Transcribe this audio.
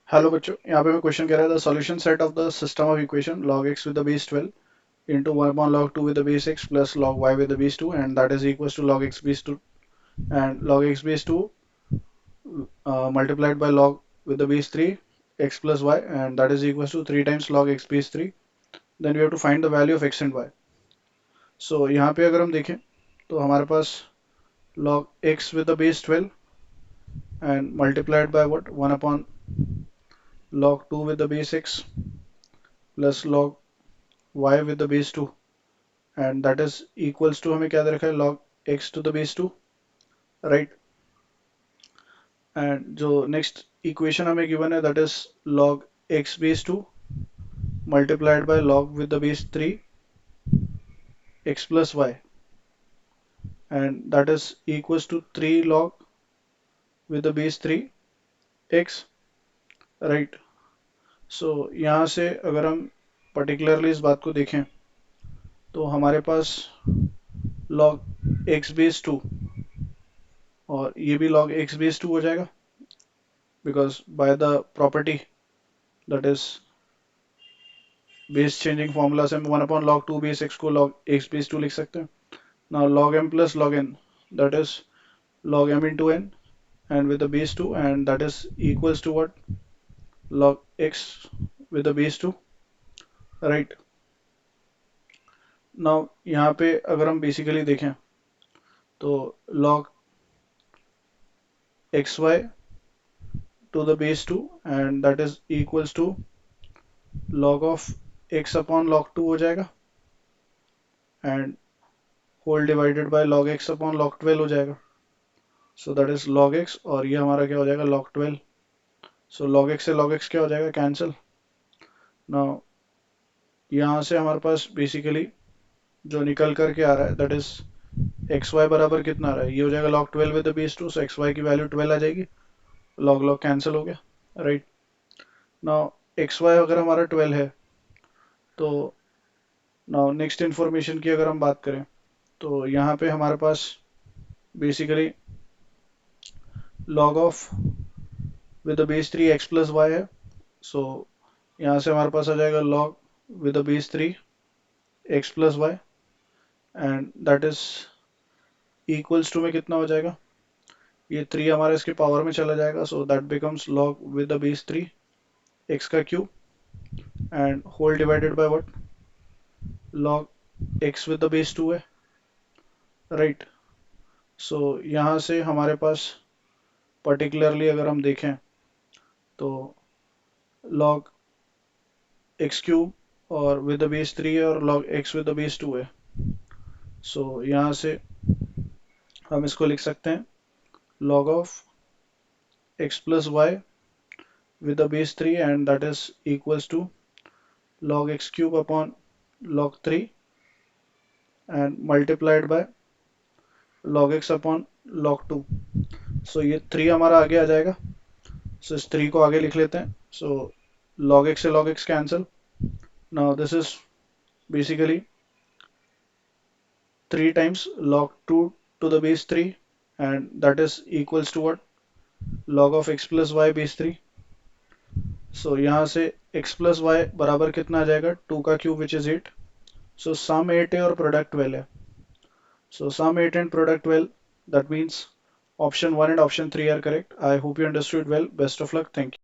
Hello बच्चों, यहाँ पे मैं क्वेश्चन कह रहा था solution set of the system of equation log x with the base 12 into 1 upon log 2 with the base x plus log y with the base 2 and that is equals to log x base 2 and log x base 2 multiplied by log with the base 3 x plus y and that is equals to 3 times log x base 3. Then we have to find the value of x and y. So यहाँ पे अगर हम देखें तो हमारे पास log x with the base 12 and multiplied by what 1 upon log 2 with the base x plus log y with the base 2 and that is equals to हमें क्या दे रखा है log x to the base 2, right? And जो next equation हमें given है that is log x base 2 multiplied by log with the base 3 x plus y and that is equals to 3 log with the base 3 x, right? So यहाँ से अगर हम particularly इस बात को देखें तो हमारे पास log x base 2 और ये भी log x base 2 हो जाएगा because by the property that is base changing formula से हम 1 अपॉन log 2 बेस x को log x बेस 2 लिख सकते हैं. Now log m plus log n, that is log m into n and with the base 2 and that is equals to what? Log x with the base 2, right? Now यहाँ पे अगर हम basically देखें तो log xy to the base 2 and that is equals to log of x upon log 2 हो जाएगा and whole divided by log x upon log 12 हो जाएगा. So that is log x और ये हमारा क्या हो जाएगा log 12. So log x से log x क्या हो जाएगा कैंसिल. Now यहाँ से हमारे पास बेसिकली जो निकल कर के आ रहा है दैट इज एक्स वाई बराबर कितना आ रहा है, ये हो जाएगा log 12 with the base 2. So X Y की वैल्यू 12 आ जाएगी, log log कैंसिल हो गया, राइट. नाउ एक्स वाई अगर हमारा 12 है तो नाउ नेक्स्ट इन्फॉर्मेशन की अगर हम बात करें तो यहाँ पे हमारे पास basically log of with the base 3 x plus y है. सो यहाँ से हमारे पास आ जाएगा log with the base 3 x plus y and that is equals to में कितना हो जाएगा, ये 3 हमारा इसके पावर में चला जाएगा. So that becomes log with the base 3 x का cube and whole divided by what, log x with the base 2 है, राइट. सो यहाँ से हमारे पास पर्टिकुलरली अगर हम देखें तो log x क्यूब और विद द बेस 3 है और log x with the base 2 है. सो यहाँ से हम इसको लिख सकते हैं log of x plus Y with the base 3 and that is equals to log x cube upon log 3 and multiplied by log x upon log 2. So ये 3 हमारा आगे आ जाएगा. So इस 3 को आगे लिख लेते हैं. So log x से log x cancel. Now this is basically 3 times log 2 to the base 3 and that is equals to what, log of x plus y base 3. So यहाँ से x plus y बराबर कितना आ जाएगा, 2 का cube which is 8. So sum 8 है और product 12 है. So sum 8 and product 12, that means option 1 and option 3 are correct. I hope you understood well. Best of luck. Thank you.